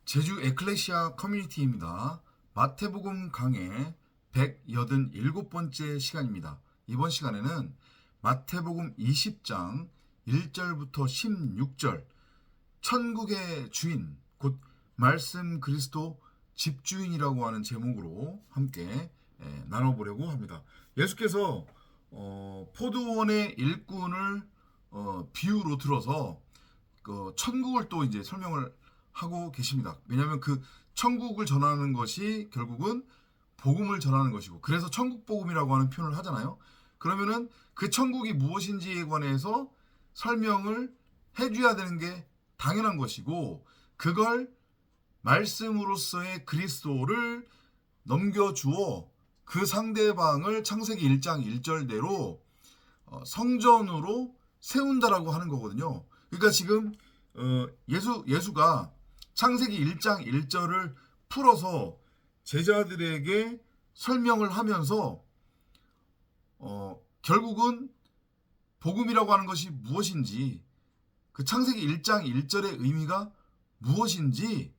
제주 에클레시아 커뮤니티입니다. 마태복음 강해 187번째 시간입니다. 이번 시간에는 마태복음 20장 1절부터 16절 천국의 주인 곧 말씀 그리스도 집주인이라고 하는 제목으로 함께 나눠보려고 합니다. 예수께서 포도원의 일꾼을 비유로 들어서 천국을 또 이제 설명을 하고 계십니다. 왜냐하면 그 천국을 전하는 것이 결국은 복음을 전하는 것이고, 그래서 천국 복음이라고 하는 표현을 하잖아요. 그러면은 그 천국이 무엇인지에 관해서 설명을 해줘야 되는 게 당연한 것이고, 그걸 말씀으로서의 그리스도를 넘겨주어 그 상대방을 창세기 1장 1절대로 성전으로 세운다라고 하는 거거든요. 그러니까 지금 예수가 창세기 1장 1절을 풀어서 제자들에게 설명을 하면서 결국은 복음이라고 하는 것이 무엇인지, 그 창세기 1장 1절의 의미가 무엇인지,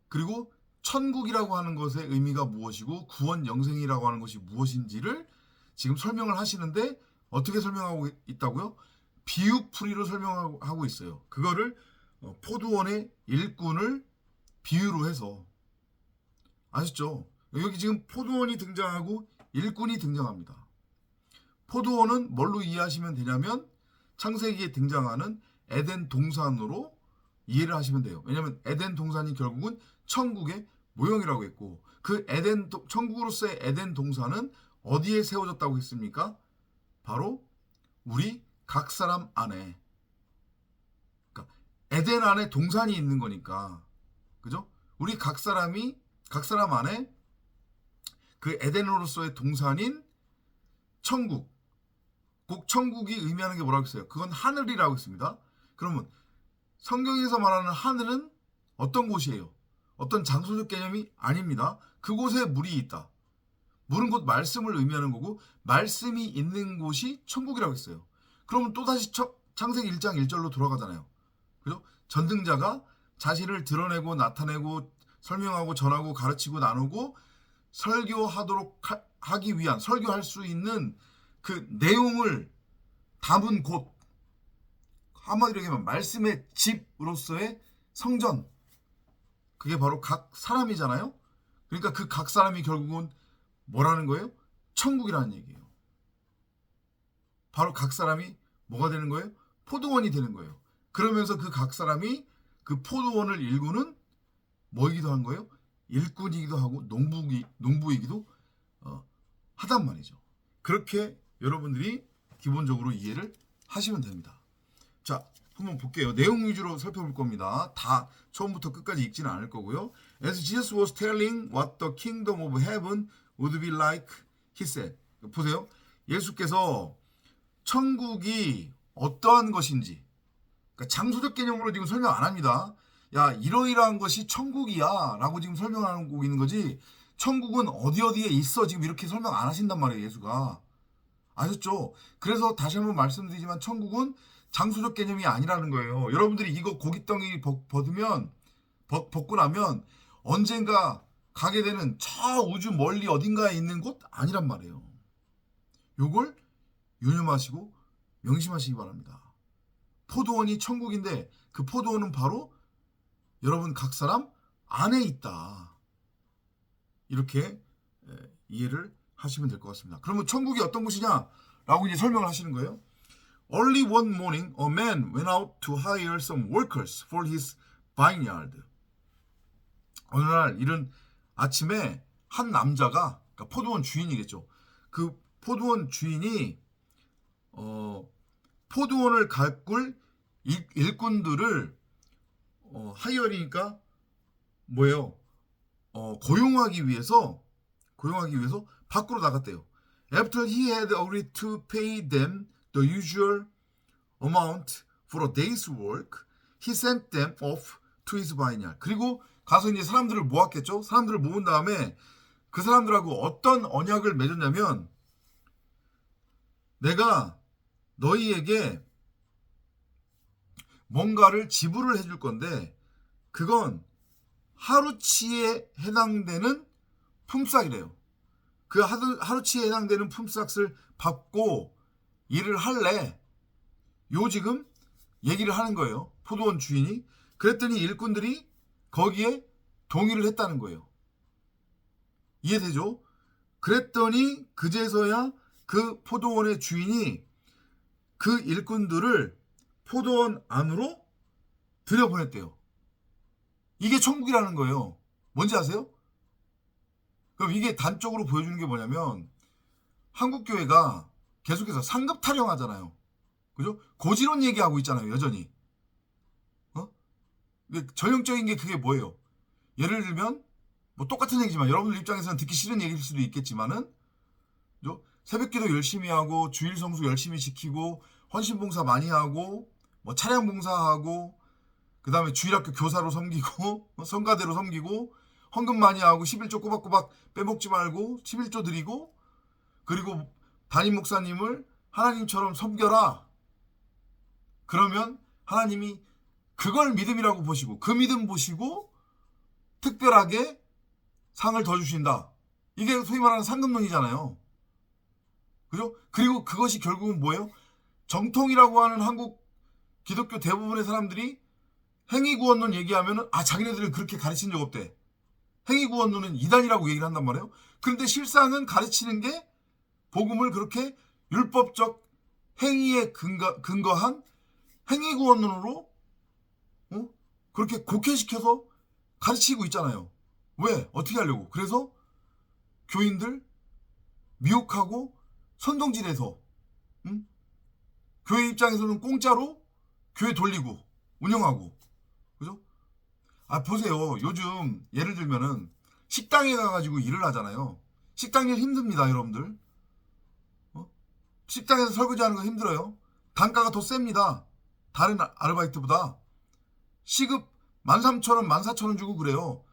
그리고 천국이라고 하는 것의 의미가 무엇이고 구원 영생이라고 하는 것이 무엇인지를 지금 설명을 하시는데, 어떻게 설명하고 있다고요? 비유풀이로 설명하고 있어요. 그거를 포도원의 일꾼을 비유로 해서, 아시죠? 여기 지금 포도원이 등장하고 일꾼이 등장합니다. 포도원은 뭘로 이해하시면 되냐면 창세기에 등장하는 에덴 동산으로 이해를 하시면 돼요. 왜냐하면 에덴 동산이 결국은 천국의 모형이라고 했고, 그 천국으로서의 에덴 동산은 어디에 세워졌다고 했습니까? 바로 우리 각 사람 안에, 그러니까 에덴 안에 동산이 있는 거니까, 그죠? 우리 각 사람 안에 그 에덴으로서의 동산인 천국, 꼭 천국이 의미하는 게 뭐라고 했어요? 그건 하늘이라고 했습니다. 그러면 성경에서 말하는 하늘은 어떤 곳이에요? 어떤 장소적 개념이 아닙니다. 그곳에 물이 있다. 물은 곧 말씀을 의미하는 거고, 말씀이 있는 곳이 천국이라고 했어요. 그러면 또다시 창세기 1장 1절로 돌아가잖아요. 그죠? 전등자가 자신을 드러내고 나타내고 설명하고 전하고 가르치고 나누고 설교하도록 하기 위한, 설교할 수 있는 그 내용을 담은 곳, 한마디로 얘기하면 말씀의 집으로서의 성전, 그게 바로 각 사람이잖아요. 그러니까 그 각 사람이 결국은 뭐라는 거예요? 천국이라는 얘기예요. 바로 각 사람이 뭐가 되는 거예요? 포도원이 되는 거예요. 그러면서 그 각 사람이 그 포도원을 일구는 뭐이기도 한 거예요? 일꾼이기도 하고 농부이기도 하단 말이죠. 그렇게 여러분들이 기본적으로 이해를 하시면 됩니다. 자, 한번 볼게요. 내용 위주로 살펴볼 겁니다. 다 처음부터 끝까지 읽지는 않을 거고요. As Jesus was telling what the kingdom of heaven would be like, he said. 보세요. 예수께서 천국이 어떠한 것인지, 그러니까 장소적 개념으로 지금 설명 안 합니다. 야, 이러이러한 것이 천국이야 라고 지금 설명하고 있는 거지, 천국은 어디에 있어 지금 이렇게 설명 안 하신단 말이에요, 예수가. 아셨죠? 그래서 다시 한번 말씀드리지만 천국은 장소적 개념이 아니라는 거예요. 여러분들이 이거 고깃덩이 벗고 나면 언젠가 가게 되는 저 우주 멀리 어딘가에 있는 곳 아니란 말이에요. 요걸 유념하시고 명심하시기 바랍니다. 포도원이 천국인데 그 포도원은 바로 여러분 각 사람 안에 있다. 이렇게 이해를 하시면 될 것 같습니다. 그러면 천국이 어떤 곳이냐라고 이제 설명을 하시는 거예요. Early one morning, a man went out to hire some workers for his vineyard. 어느 날 이른 아침에 한 남자가, 그러니까 포도원 주인이겠죠. 그 포도원 주인이 포도원을 가꿀 일꾼들을 하이어리니까 뭐예요? 고용하기 위해서 밖으로 나갔대요. After he had agreed to pay them the usual amount for a day's work, he sent them off to his vineyard. 그리고 가서 이제 사람들을 모았겠죠. 사람들을 모은 다음에 그 사람들하고 어떤 언약을 맺었냐면, 내가 너희에게 뭔가를 지불을 해줄 건데 그건 하루치에 해당되는 품삯이래요. 그 하루치에 해당되는 품삯을 받고 일을 할래? 요 지금 얘기를 하는 거예요. 포도원 주인이. 그랬더니 일꾼들이 거기에 동의를 했다는 거예요. 이해되죠? 그랬더니 그제서야 그 포도원의 주인이 그 일꾼들을 포도원 안으로 들여보냈대요. 이게 천국이라는 거예요. 뭔지 아세요? 그럼 이게 단적으로 보여주는 게 뭐냐면 한국교회가 계속해서 상급 타령하잖아요. 그죠? 고지론 얘기하고 있잖아요. 여전히. 전형적인 게 그게 뭐예요? 예를 들면 뭐 똑같은 얘기지만 여러분들 입장에서는 듣기 싫은 얘기일 수도 있겠지만은 그죠? 새벽기도 열심히 하고 주일 성수 열심히 지키고 헌신봉사 많이 하고 뭐 차량 봉사하고 그 다음에 주일학교 교사로 섬기고 성가대로 섬기고 헌금 많이 하고 11조 꼬박꼬박 빼먹지 말고 11조 드리고 그리고 담임 목사님을 하나님처럼 섬겨라. 그러면 하나님이 그걸 믿음이라고 보시고 그 믿음 보시고 특별하게 상을 더 주신다. 이게 소위 말하는 상급론이잖아요. 그죠? 그리고 그것이 결국은 뭐예요? 정통이라고 하는 한국 기독교 대부분의 사람들이 행위구원론 얘기하면은 자기네들은 그렇게 가르친 적 없대. 행위구원론은 이단이라고 얘기를 한단 말이에요. 그런데 실상은 가르치는 게 복음을 그렇게 율법적 행위에 근거한 행위구원론으로 그렇게 곡해시켜서 가르치고 있잖아요. 왜? 어떻게 하려고? 그래서 교인들 미혹하고 선동질해서 교회 입장에서는 공짜로 교회 돌리고 운영하고 그죠? 보세요. 요즘 예를 들면은 식당에 가가지고 일을 하잖아요. 식당 일 힘듭니다, 여러분들. 식당에서 설거지하는 거 힘들어요. 단가가 더 셉니다. 다른 아르바이트보다. 시급 13,000원, 14,000원 주고 그래요.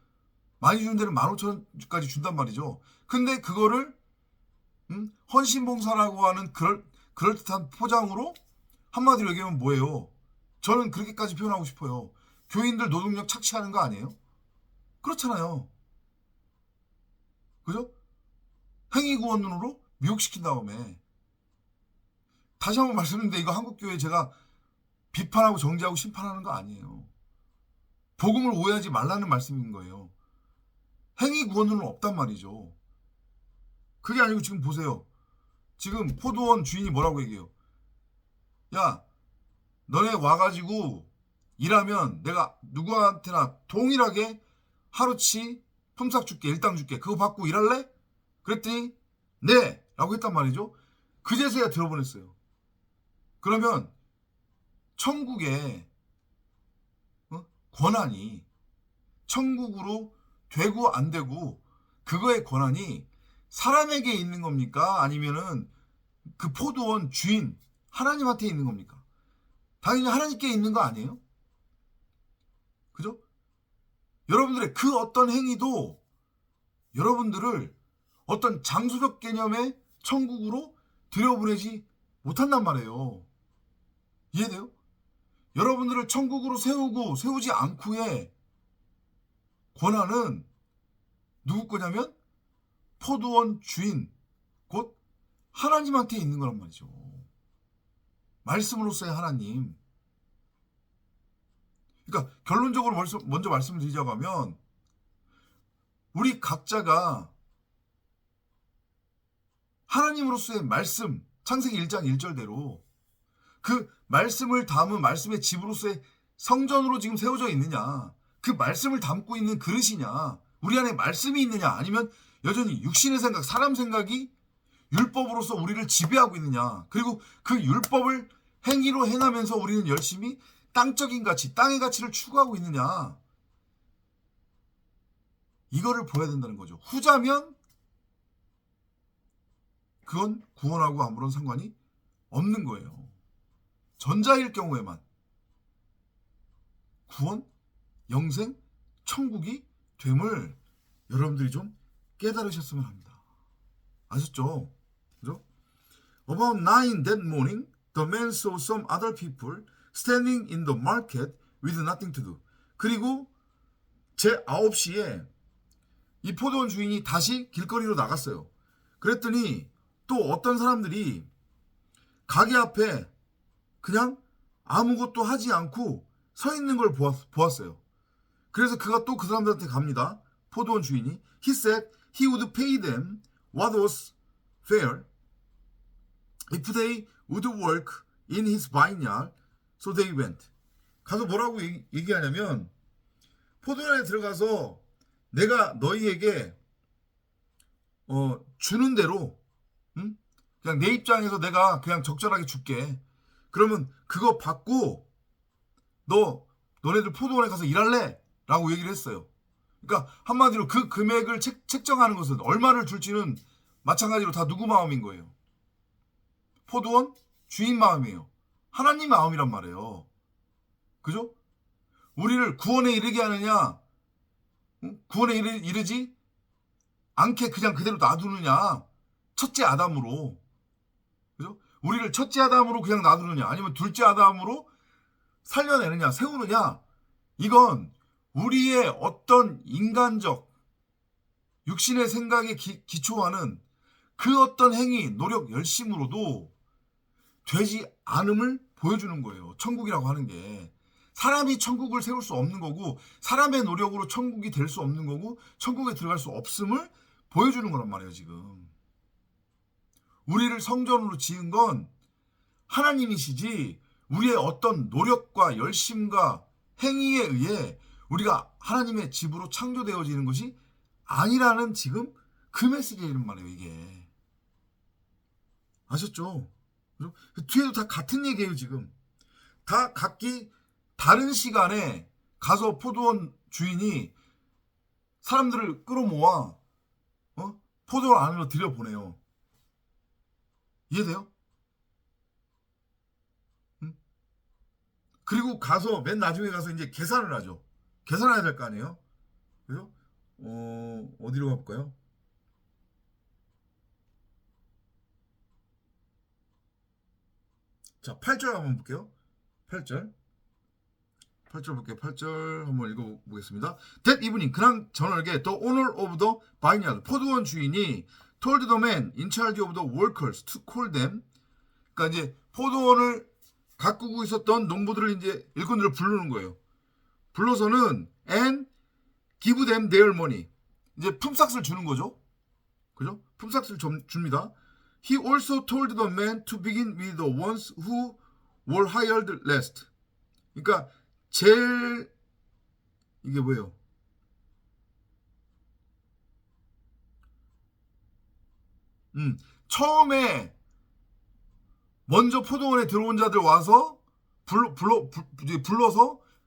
많이 주는 데는 15,000원까지 준단 말이죠. 근데 그거를 헌신봉사라고 하는 그럴듯한 포장으로 한마디로 얘기하면 뭐예요? 저는 그렇게까지 표현하고 싶어요. 교인들 노동력 착취하는 거 아니에요? 그렇잖아요. 그죠? 행위구원론으로 미혹시킨 다음에 다시 한번 말씀드리는데 이거 한국교회 제가 비판하고 정죄하고 심판하는 거 아니에요. 복음을 오해하지 말라는 말씀인 거예요. 행위구원론은 없단 말이죠. 그게 아니고 지금 보세요. 지금 포도원 주인이 뭐라고 얘기해요? 야, 너네 와가지고 일하면 내가 누구한테나 동일하게 하루치 품삯 줄게, 일당 줄게. 그거 받고 일할래? 그랬더니 네! 라고 했단 말이죠. 그제서야 들어보냈어요. 그러면 천국의 권한이 천국으로 되고 안 되고 그거의 권한이 사람에게 있는 겁니까? 아니면은 그 포도원 주인 하나님한테 있는 겁니까? 당연히 하나님께 있는 거 아니에요? 그죠? 여러분들의 그 어떤 행위도 여러분들을 어떤 장소적 개념의 천국으로 들여보내지 못한단 말이에요. 이해돼요? 여러분들을 천국으로 세우고 세우지 않고의 권한은 누구 거냐면 포도원 주인 곧 하나님한테 있는 거란 말이죠. 말씀으로서의 하나님. 그러니까 결론적으로 먼저 말씀드리자고 하면 우리 각자가 하나님으로서의 말씀, 창세기 1장 1절대로 그 말씀을 담은 말씀의 집으로서의 성전으로 지금 세워져 있느냐, 그 말씀을 담고 있는 그릇이냐, 우리 안에 말씀이 있느냐, 아니면 여전히 육신의 생각, 사람 생각이 율법으로서 우리를 지배하고 있느냐, 그리고 그 율법을 행위로 행하면서 우리는 열심히 땅적인 가치, 땅의 가치를 추구하고 있느냐, 이거를 보여야 된다는 거죠. 후자면 그건 구원하고 아무런 상관이 없는 거예요. 전자일 경우에만 구원, 영생, 천국이 됨을 여러분들이 좀 깨달으셨으면 합니다. 아셨죠? 그죠? About 9 that morning, the man saw some other people standing in the market with nothing to do. 그리고 제 9시에 이 포도원 주인이 다시 길거리로 나갔어요. 그랬더니 또 어떤 사람들이 가게 앞에 그냥 아무것도 하지 않고 서 있는 걸 보았어요. 그래서 그가 또 그 사람들한테 갑니다. 포도원 주인이 He said he would pay them what was fair if they would work in his vineyard. So they went. 가서 뭐라고 얘기하냐면 포도원에 들어가서 내가 너희에게 주는 대로 그냥 내 입장에서 내가 그냥 적절하게 줄게. 그러면 그거 받고 너네들 포도원에 가서 일할래? 라고 얘기를 했어요. 그러니까 한마디로 그 금액을 책정하는 것은 얼마를 줄지는 마찬가지로 다 누구 마음인 거예요? 포도원 주인 마음이에요. 하나님 마음이란 말이에요. 그죠? 우리를 구원에 이르게 하느냐, 구원에 이르지 않게 그냥 그대로 놔두느냐, 첫째 아담으로, 그죠? 우리를 첫째 아담으로 그냥 놔두느냐, 아니면 둘째 아담으로 살려내느냐, 세우느냐, 이건 우리의 어떤 인간적 육신의 생각에 기초하는 그 어떤 행위, 노력, 열심으로도 되지 않음을 보여주는 거예요. 천국이라고 하는 게. 사람이 천국을 세울 수 없는 거고, 사람의 노력으로 천국이 될 수 없는 거고, 천국에 들어갈 수 없음을 보여주는 거란 말이에요, 지금. 우리를 성전으로 지은 건 하나님이시지, 우리의 어떤 노력과 열심과 행위에 의해 우리가 하나님의 집으로 창조되어지는 것이 아니라는 지금 그 메시지란 말이에요, 이게. 아셨죠? 뒤에도 다 같은 얘기예요, 지금. 다 각기 다른 시간에 가서 포도원 주인이 사람들을 끌어모아 포도원 안으로 들여보내요. 이해돼요? 그리고 가서 맨 나중에 가서 이제 계산을 하죠. 계산해야 될 거 아니에요? 그죠? 어디로 가볼까요? 자, 8절 한번 볼게요. 8절 볼게요. 8절 한번 읽어보겠습니다. That evening, 그날 저녁에 the owner of the vineyard, 포도원 주인이 told the man in charge of the workers to call them. 그러니까 이제 포도원을 가꾸고 있었던 농부들을 이제 일꾼들을 부르는 거예요. 불러서는 and give them their money. 이제 품삯을 주는 거죠. 그죠? 품삯을 줍니다. He also told the men to begin with the ones who were hired last. 그러니까 제일 이게 뭐예요? 처음에 먼저 포도원에 들어온 자들 와서 불러서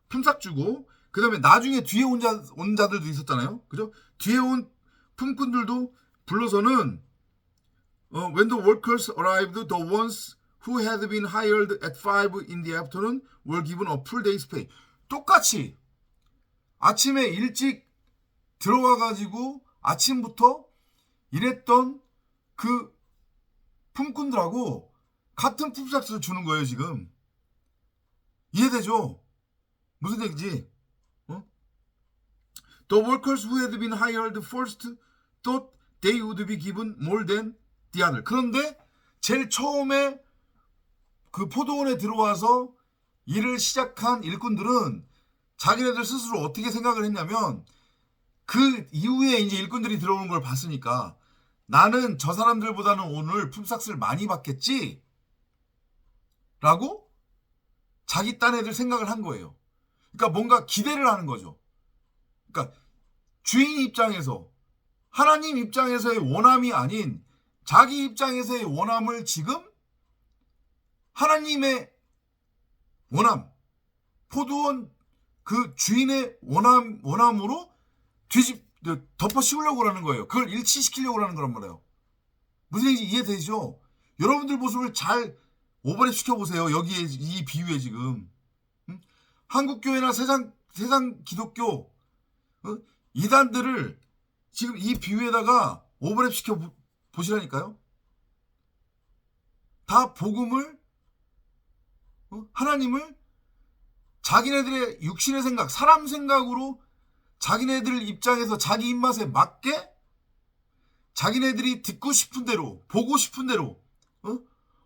품삯 주고, 그 다음에 나중에 뒤에 온 자들도 있었잖아요. 그죠? 뒤에 온 품꾼들도 불러서는 when the workers arrived, the ones who had been hired at 5 in the afternoon were given a full day's pay. 똑같이 아침에 일찍 들어와가지고 아침부터 일했던 그 품꾼들하고 같은 품삯을 주는 거예요, 지금. 이해되죠? 무슨 얘기지? The workers who had been hired first thought they would be given more than the other. 그런데 제일 처음에 그 포도원에 들어와서 일을 시작한 일꾼들은 자기네들 스스로 어떻게 생각을 했냐면, 그 이후에 이제 일꾼들이 들어오는 걸 봤으니까 나는 저 사람들보다는 오늘 품삯을 많이 받겠지? 라고 자기 딴 애들 생각을 한 거예요. 그러니까 뭔가 기대를 하는 거죠. 그러니까 주인 입장에서, 하나님 입장에서의 원함이 아닌 자기 입장에서의 원함을 지금 하나님의 원함, 포도원 그 주인의 원함으로 덮어 씌우려고 하는 거예요. 그걸 일치시키려고 하는 거란 말이에요. 무슨 얘기인지 이해되시죠? 여러분들 모습을 잘 오버랩 시켜보세요. 여기에 이 비유에 지금 한국교회나 세상 기독교 이단들을 지금 이 비유에다가 오버랩 시켜 보시라니까요. 다 복음을, 하나님을 자기네들의 육신의 생각, 사람 생각으로 자기네들 입장에서 자기 입맛에 맞게 자기네들이 듣고 싶은 대로, 보고 싶은 대로,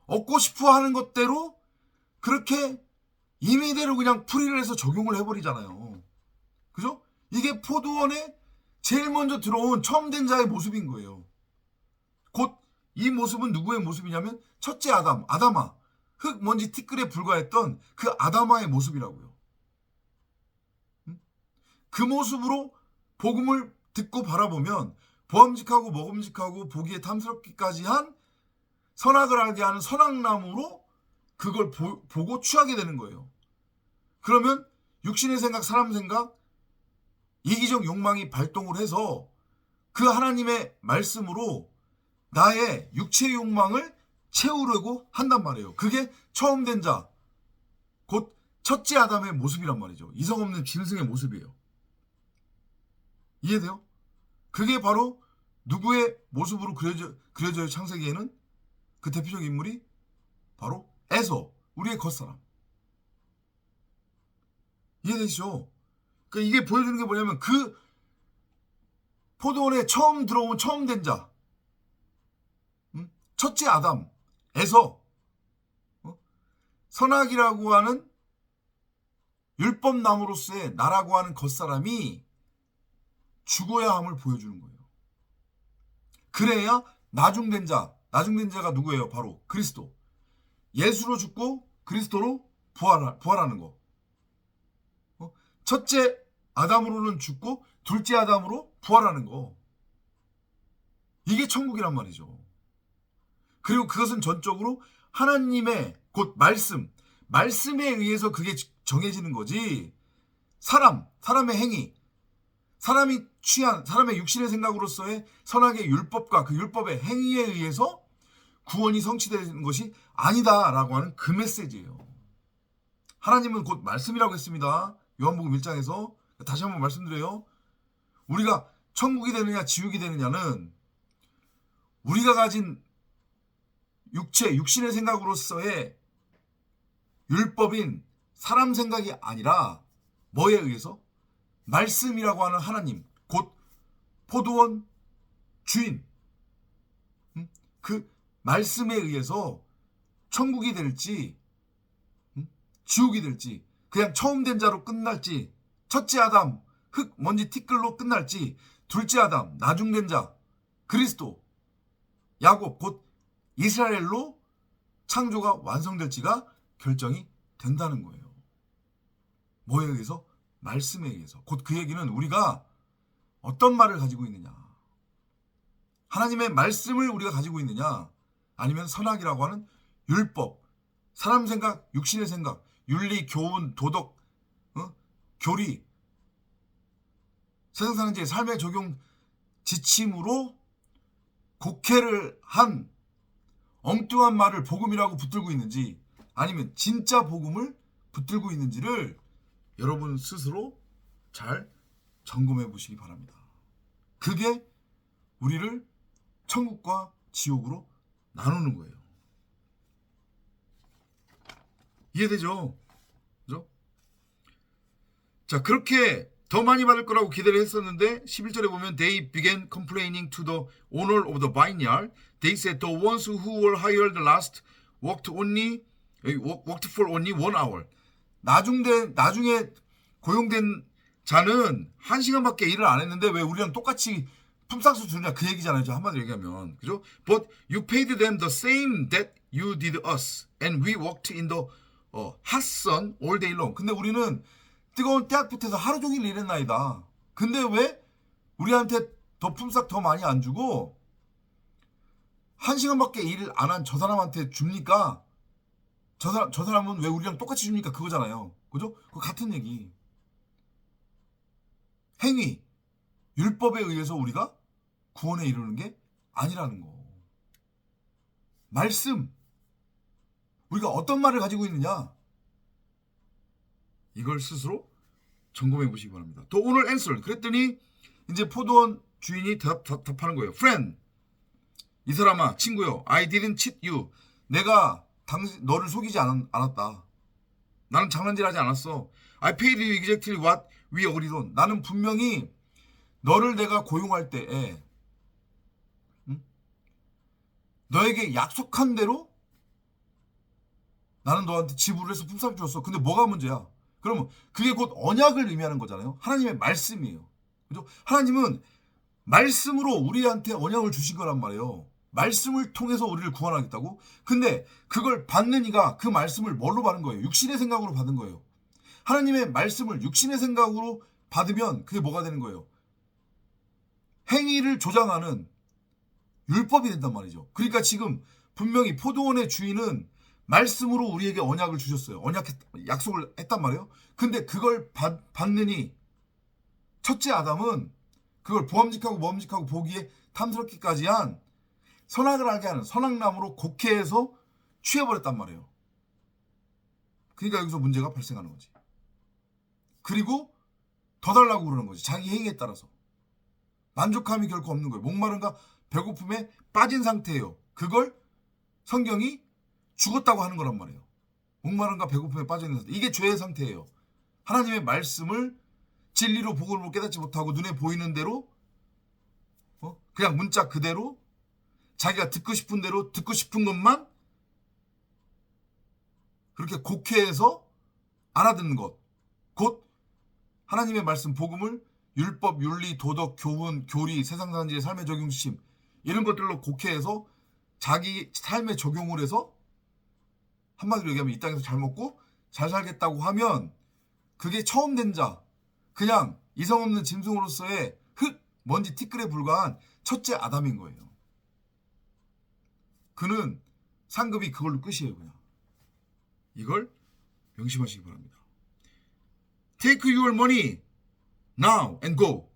얻고 싶어 하는 것대로 그렇게 임의대로 그냥 풀이를 해서 적용을 해버리잖아요. 그죠? 이게 포도원에 제일 먼저 들어온 처음 된 자의 모습인 거예요. 곧 이 모습은 누구의 모습이냐면 첫째 아담아, 흙, 먼지, 티끌에 불과했던 그 아담아의 모습이라고요. 그 모습으로 복음을 듣고 바라보면 보암직하고 먹음직하고 보기에 탐스럽기까지 한 선악을 알게 하는 선악나무로 그걸 보고 취하게 되는 거예요. 그러면 육신의 생각, 사람 생각, 이기적 욕망이 발동을 해서 그 하나님의 말씀으로 나의 육체의 욕망을 채우려고 한단 말이에요. 그게 처음 된 자, 곧 첫째 아담의 모습이란 말이죠. 이성 없는 짐승의 모습이에요. 이해돼요? 그게 바로 누구의 모습으로 그려져요? 창세기에는 그 대표적 인물이 바로 에서, 우리의 겉사람. 이해되시죠? 그러니까 이게 보여주는 게 뭐냐면 그 포도원에 처음 들어온 처음 된 자, 첫째 아담에서 선악이라고 하는 율법나무로서의 나라고 하는 겉사람이 죽어야 함을 보여주는 거예요. 그래야 나중된 자가 누구예요? 바로 그리스도. 예수로 죽고 그리스도로 부활하는 거. 첫째 아담으로는 죽고 둘째 아담으로 부활하는 거. 이게 천국이란 말이죠. 그리고 그것은 전적으로 하나님의 곧 말씀에 의해서 그게 정해지는 거지. 사람의 행위, 사람이 취한 사람의 육신의 생각으로서의 선악의 율법과 그 율법의 행위에 의해서 구원이 성취되는 것이 아니다라고 하는 그 메시지예요. 하나님은 곧 말씀이라고 했습니다. 요한복음 1장에서. 다시 한번 말씀드려요. 우리가 천국이 되느냐 지옥이 되느냐는 우리가 가진 육신의 생각으로서의 율법인 사람 생각이 아니라 뭐에 의해서? 말씀이라고 하는 하나님, 곧 포도원 주인, 그 말씀에 의해서 천국이 될지 지옥이 될지, 그냥 처음 된 자로 끝날지, 첫째 아담 흙, 먼지, 티끌로 끝날지, 둘째 아담 나중된 자 그리스도, 야곱 곧 이스라엘로 창조가 완성될지가 결정이 된다는 거예요. 뭐에 의해서? 말씀에 의해서. 곧 그 얘기는 우리가 어떤 말을 가지고 있느냐, 하나님의 말씀을 우리가 가지고 있느냐, 아니면 선악이라고 하는 율법, 사람 생각, 육신의 생각, 윤리, 교훈, 도덕, 교리, 세상 사는 제 삶의 적용 지침으로 곡해를 한 엉뚱한 말을 복음이라고 붙들고 있는지, 아니면 진짜 복음을 붙들고 있는지를 여러분 스스로 잘 점검해 보시기 바랍니다. 그게 우리를 천국과 지옥으로 나누는 거예요. 이해되죠? 그죠? 자, 그렇게 더 많이 받을 거라고 기대를 했었는데 11절에 보면 They began complaining to the owner of the vineyard. They said the ones who were hired last worked for only 1 hour. 나중에 고용된 자는 1시간밖에 일을 안 했는데 왜 우리랑 똑같이 품삯을 주냐, 그 얘기잖아요. 한마디로 얘기하면. 그죠? But you paid them the same that you did us. And we worked in the hot sun all day long. 근데 우리는 뜨거운 태양빛에서 하루 종일 일했나이다. 근데 왜 우리한테 더 품삯 더 많이 안 주고 1시간밖에 일을 안 한 저 사람한테 줍니까? 저 사람은 왜 우리랑 똑같이 줍니까? 그거잖아요. 그죠? 그거 같은 얘기. 행위, 율법에 의해서 우리가 구원에 이르는 게 아니라는 거. 말씀, 우리가 어떤 말을 가지고 있느냐, 이걸 스스로 점검해 보시기 바랍니다. 또 오늘 answer, 그랬더니 이제 포도원 주인이 답하는 거예요. Friend, 이 사람아, 친구요, I didn't cheat you. 내가 너를 속이지 않았다. 나는 장난질하지 않았어. I paid you exactly what we agreed on. 나는 분명히 너를 내가 고용할 때에 너에게 약속한 대로 나는 너한테 지불을 해서 품삯을 줬어. 근데 뭐가 문제야? 그러면 그게 곧 언약을 의미하는 거잖아요. 하나님의 말씀이에요. 그죠? 하나님은 말씀으로 우리한테 언약을 주신 거란 말이에요. 말씀을 통해서 우리를 구원하겠다고? 근데 그걸 받는 이가 그 말씀을 뭘로 받은 거예요? 육신의 생각으로 받은 거예요. 하나님의 말씀을 육신의 생각으로 받으면 그게 뭐가 되는 거예요? 행위를 조장하는 율법이 된단 말이죠. 그러니까 지금 분명히 포도원의 주인은 말씀으로 우리에게 언약을 주셨어요. 약속을 했단 말이에요. 근데 그걸 받느니 첫째 아담은 그걸 보암직하고 보기에 탐스럽기까지 한 선악을 알게 하는 선악나무로 곡해해서 취해버렸단 말이에요. 그러니까 여기서 문제가 발생하는 거지. 그리고 더 달라고 그러는 거지. 자기 행위에 따라서. 만족함이 결코 없는 거예요. 목마름과 배고픔에 빠진 상태예요. 그걸 성경이 죽었다고 하는 거란 말이에요. 목마름과 배고픔에 빠져있는 상태. 이게 죄의 상태예요. 하나님의 말씀을 진리로 복음으로 깨닫지 못하고 눈에 보이는 대로 그냥 문자 그대로 자기가 듣고 싶은 대로 듣고 싶은 것만 그렇게 곡해해서 알아듣는 것. 곧 하나님의 말씀 복음을 율법, 윤리, 도덕, 교훈, 교리, 세상산지의 삶의 적용심 이런 것들로 곡해해서 자기 삶에 적용을 해서 한마디로 얘기하면 이 땅에서 잘 먹고 잘 살겠다고 하면 그게 처음 된 자, 그냥 이성 없는 짐승으로서의 흙, 먼지, 티끌에 불과한 첫째 아담인 거예요. 그는 상급이 그걸로 끝이에요. 그냥 이걸 명심하시기 바랍니다. Take your money now and go.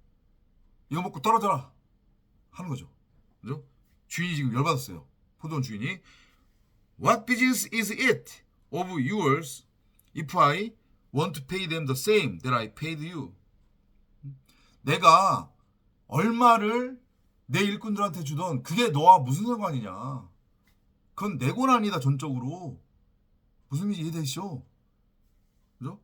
이거 먹고 떨어져라 하는 거죠. 그죠? 주인이 지금 열받았어요. 포도원 주인이 What business is it of yours if I want to pay them the same that I paid you? 내가 얼마를 내 일꾼들한테 주던 그게 너와 무슨 상관이냐? 그건 내 권한이다. 전적으로. 무슨 말인지 이해되시죠? 그죠?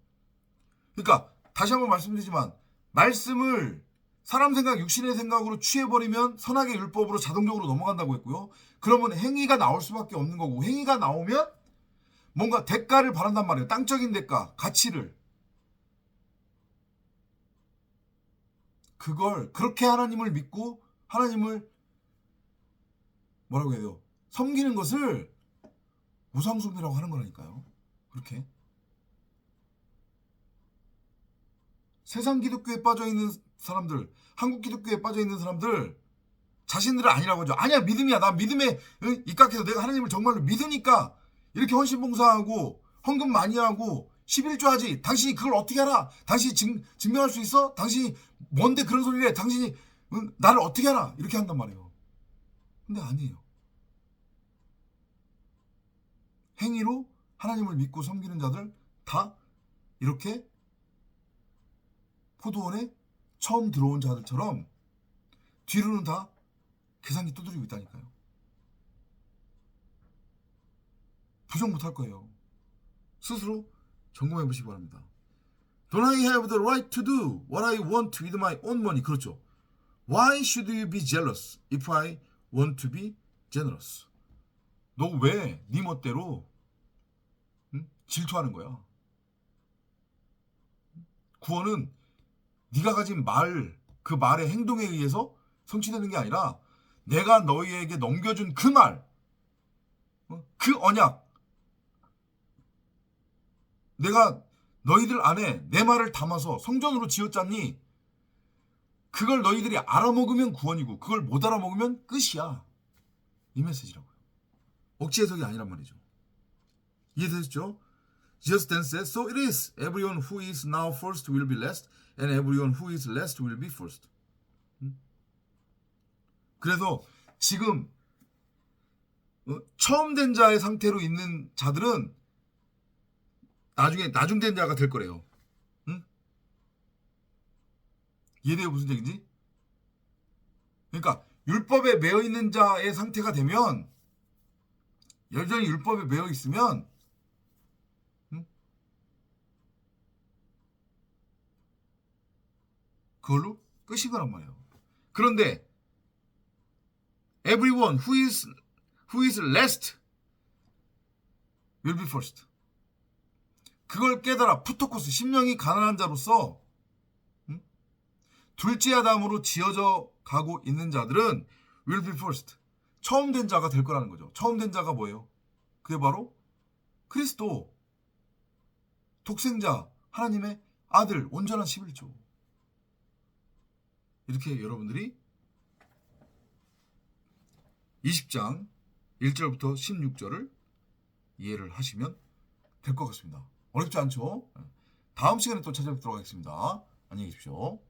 그러니까 다시 한번 말씀드리지만 말씀을 사람 생각, 육신의 생각으로 취해버리면 선악의 율법으로 자동적으로 넘어간다고 했고요. 그러면 행위가 나올 수밖에 없는 거고 행위가 나오면 뭔가 대가를 바란단 말이에요. 땅적인 대가, 가치를. 그걸 그렇게 하나님을 믿고 하나님을 뭐라고 해야 돼요? 섬기는 것을 우상숭배라고 하는 거라니까요. 그렇게. 세상 기독교에 빠져있는 사람들, 한국 기독교에 빠져있는 사람들 자신들은 아니라고 하죠. 아니야, 믿음이야. 나 믿음에 입각해서 내가 하나님을 정말로 믿으니까 이렇게 헌신봉사하고 헌금 많이 하고 11조 하지. 당신이 그걸 어떻게 알아? 당신이 증명할 수 있어? 당신이 뭔데 그런 소리를 해? 당신이 나를 어떻게 알아? 이렇게 한단 말이에요. 근데 아니에요. 행위로 하나님을 믿고 섬기는 자들 다 이렇게 포도원에 처음 들어온 자들처럼 뒤로는 다 계산기 두드리고 있다니까요. 부정 못할 거예요. 스스로 점검해 보시기 바랍니다. Don't I have the right to do what I want with my own money? 그렇죠. Why should you be jealous if I want to be generous? 너 왜 네 멋대로 질투하는 거야? 구원은 네가 가진 말, 그 말의 행동에 의해서 성취되는 게 아니라 내가 너희에게 넘겨준 그 말, 그 언약, 내가 너희들 안에 내 말을 담아서 성전으로 지었잖니. 그걸 너희들이 알아먹으면 구원이고 그걸 못 알아먹으면 끝이야. 이 메시지라고요. 억지 해석이 아니란 말이죠. 이해되셨죠? Jesus then says, so it is. Everyone who is now first will be last, and everyone who is last will be first. 그래서 지금 처음 된 자의 상태로 있는 자들은 나중에 나중된 자가 될 거래요. 응? 이해돼요? 무슨 얘기인지? 그러니까 율법에 매여 있는 자의 상태가 되면 여전히 율법에 매여 있으면 그걸로 끝인 거란 말이에요. 그런데 everyone who is last will be first. 그걸 깨달아 푸토코스 심령이 가난한 자로서 둘째 아담으로 지어져 가고 있는 자들은 will be first. 처음 된 자가 될 거라는 거죠. 처음 된 자가 뭐예요? 그게 바로 그리스도, 독생자, 하나님의 아들, 온전한 11조. 이렇게 여러분들이 20장 1절부터 16절을 이해를 하시면 될 것 같습니다. 어렵지 않죠? 다음 시간에 또 찾아뵙도록 하겠습니다. 안녕히 계십시오.